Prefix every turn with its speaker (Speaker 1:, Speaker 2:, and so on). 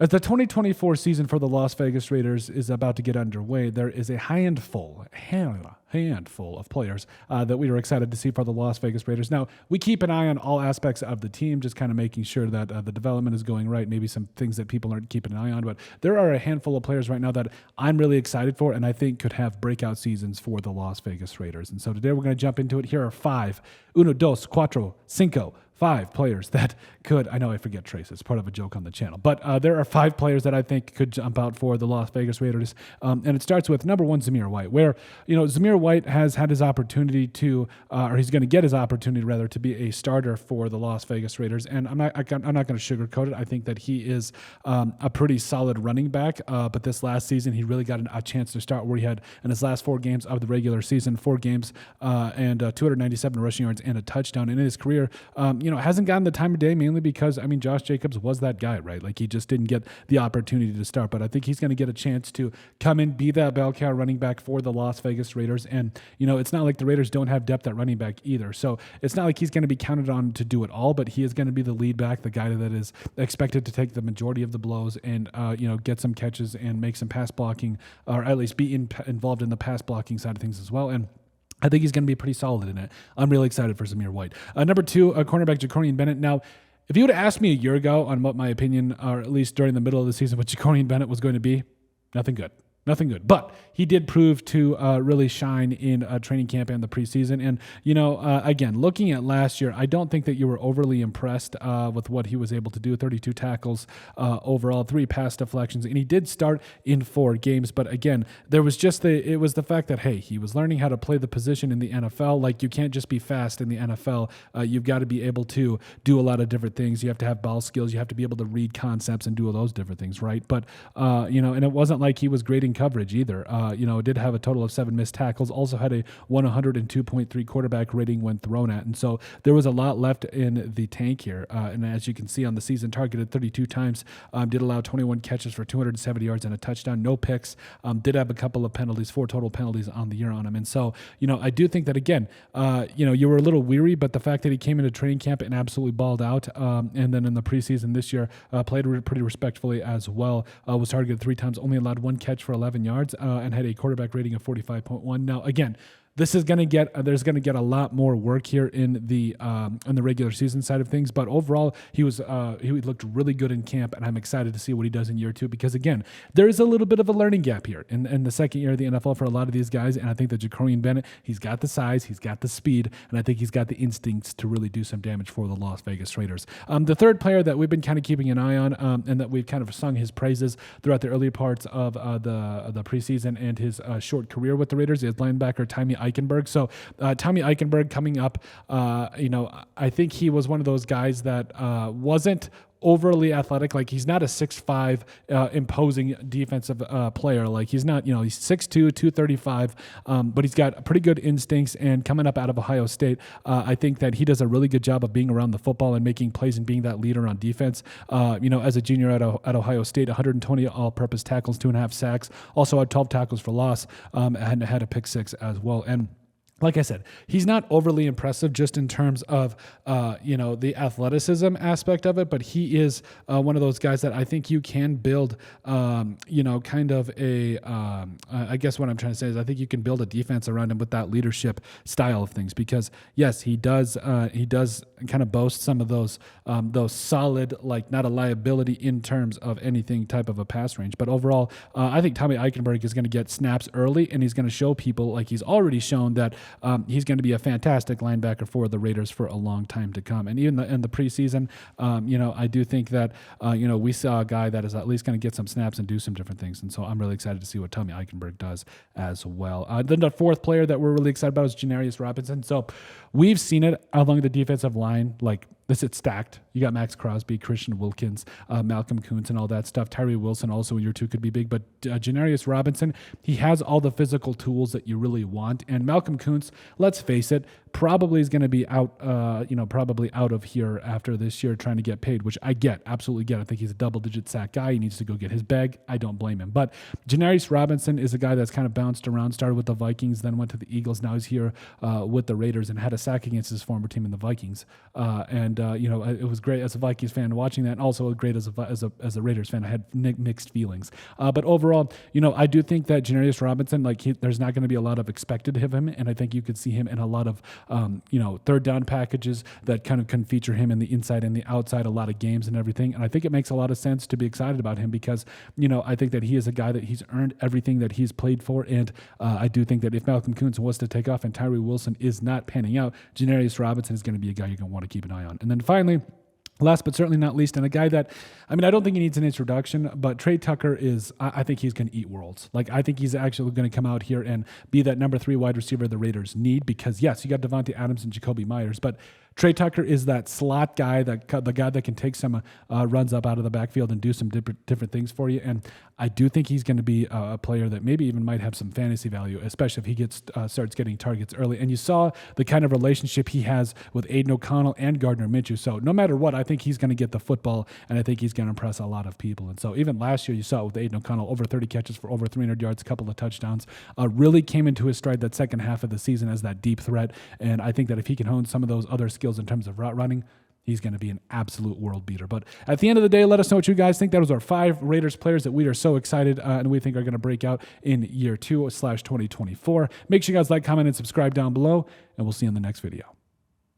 Speaker 1: As the 2024 season for the Las Vegas Raiders is about to get underway, there is a handful of players that we are excited to see for the Las Vegas Raiders. Now, we keep an eye on all aspects of the team, just kind of making sure that the development is going right, maybe some things that people aren't keeping an eye on. But there are a handful of players right now that I'm really excited for and I think could have breakout seasons for the Las Vegas Raiders. And so today we're going to jump into it. Here are 5, 1, 2, 4, 5, 5 players that could, I know I forget Trace, it's part of a joke on the channel, but there are 5 players that I think could jump out for the Las Vegas Raiders. And it starts with number 1, Zamir White, where, Zamir White has had his opportunity to, or he's going to get his opportunity rather, to be a starter for the Las Vegas Raiders. And I'm not going to sugarcoat it. I think that he is a pretty solid running back. But this last season, he really got a chance to start where he had in his last 4 games of the regular season, 4 games and 297 rushing yards and a touchdown. And in his career, hasn't gotten the time of day, mainly because, Josh Jacobs was that guy, right? Like, he just didn't get the opportunity to start. But I think he's going to get a chance to come in, be that bell cow running back for the Las Vegas Raiders. And, it's not like the Raiders don't have depth at running back either. So it's not like he's going to be counted on to do it all, but he is going to be the lead back, the guy that is expected to take the majority of the blows and, get some catches and make some pass blocking, or at least be involved in the pass blocking side of things as well. And I think he's going to be pretty solid in it. I'm really excited for Zamir White. Number 2, cornerback Jacorian Bennett. Now, if you would have asked me a year ago on what my opinion, or at least during the middle of the season, what Jacorian Bennett was going to be, nothing good. But he did prove to really shine in training camp and the preseason. And, again, looking at last year, I don't think that you were overly impressed with what he was able to do. 32 tackles overall, 3 pass deflections. And he did start in 4 games. But, again, there was just it was the fact that, hey, he was learning how to play the position in the NFL. Like, you can't just be fast in the NFL. You've got to be able to do a lot of different things. You have to have ball skills. You have to be able to read concepts and do all those different things, right? But, and it wasn't like he was great in coverage either. Did have a total of 7 missed tackles, also had a 102.3 quarterback rating when thrown at. And so there was a lot left in the tank here. And as you can see on the season, targeted 32 times, did allow 21 catches for 270 yards and a touchdown, no picks, did have a couple of penalties, 4 total penalties on the year on him. And so, I do think that, again, you were a little weary, but the fact that he came into training camp and absolutely balled out, and then in the preseason this year, played pretty respectfully as well, was targeted 3 times, only allowed 1 catch for 11 yards, and had a quarterback rating of 45.1. Now, again, this is going to there's going to get a lot more work here in the regular season side of things. But overall, he looked really good in camp, and I'm excited to see what he does in year 2 because, again, there is a little bit of a learning gap here in the second year of the NFL for a lot of these guys. And I think that Jacorian Bennett, he's got the size, he's got the speed, and I think he's got the instincts to really do some damage for the Las Vegas Raiders. The third player that we've been kind of keeping an eye on, and that we've kind of sung his praises throughout the early parts of the preseason and his short career with the Raiders, is linebacker Tommy Eichenberg. So Tommy Eichenberg coming up, I think he was one of those guys that wasn't overly athletic. Like, he's not a 6'5", imposing defensive player. Like, he's not, he's 6'2", 235, but he's got pretty good instincts. And coming up out of Ohio State, I think that he does a really good job of being around the football and making plays and being that leader on defense. As a junior at Ohio State, 120 all-purpose tackles, 2.5 sacks, also had 12 tackles for loss, and had a pick 6 as well. And like I said, he's not overly impressive just in terms of, the athleticism aspect of it, but he is one of those guys that I think you can build, kind of a, I guess what I'm trying to say is I think you can build a defense around him with that leadership style of things because, yes, he does kind of boast some of those solid, like, not a liability in terms of anything type of a pass range. But overall, I think Tommy Eichenberg is going to get snaps early, and he's going to show people, like he's already shown, that he's going to be a fantastic linebacker for the Raiders for a long time to come. And even in the preseason, I do think that, we saw a guy that is at least going to get some snaps and do some different things. And so I'm really excited to see what Tommy Eichenberg does as well. Then the fourth player that we're really excited about is Janarius Robinson. So we've seen it along the defensive line, like, it's stacked. You got Max Crosby, Christian Wilkins, Malcolm Kuntz, and all that stuff. Tyree Wilson also in year 2 could be big. But Janarius Robinson, he has all the physical tools that you really want. And Malcolm Kuntz, let's face it, probably is going to be out, probably out of here after this year trying to get paid, which I get, absolutely get. I think he's a double-digit sack guy. He needs to go get his bag. I don't blame him. But Janarius Robinson is a guy that's kind of bounced around, started with the Vikings, then went to the Eagles. Now he's here with the Raiders and had a sack against his former team in the Vikings. It was great as a Vikings fan watching that, and also great as a Raiders fan. I had mixed feelings. But overall, I do think that Janarius Robinson, there's not going to be a lot of expected of him, and I think you could see him in a lot of, third down packages that kind of can feature him in the inside and the outside, a lot of games and everything. And I think it makes a lot of sense to be excited about him because, I think that he is a guy that he's earned everything that he's played for. And I do think that if Malcolm Kuntz was to take off and Tyree Wilson is not panning out, Janarius Robinson is going to be a guy you're going to want to keep an eye on. And then finally, last but certainly not least, and a guy that, I don't think he needs an introduction, but Trey Tucker I think he's going to eat worlds. I think he's actually going to come out here and be that number 3 wide receiver the Raiders need because, yes, you got Devontae Adams and Jacoby Myers, but Trey Tucker is that slot guy, the guy that can take some runs up out of the backfield and do some different things for you. And I do think he's going to be a player that maybe even might have some fantasy value, especially if he starts getting targets early. And you saw the kind of relationship he has with Aiden O'Connell and Gardner Minshew. So no matter what, I think he's going to get the football, and I think he's going to impress a lot of people. And so even last year, you saw it with Aiden O'Connell, over 30 catches for over 300 yards, a couple of touchdowns, really came into his stride that second half of the season as that deep threat. And I think that if he can hone some of those other skills in terms of route running, he's going to be an absolute world beater. But at the end of the day, let us know what you guys think. That was our 5 Raiders players that we are so excited and we think are going to break out in year 2/2024. Make sure you guys like, comment, and subscribe down below, and we'll see you in the next video.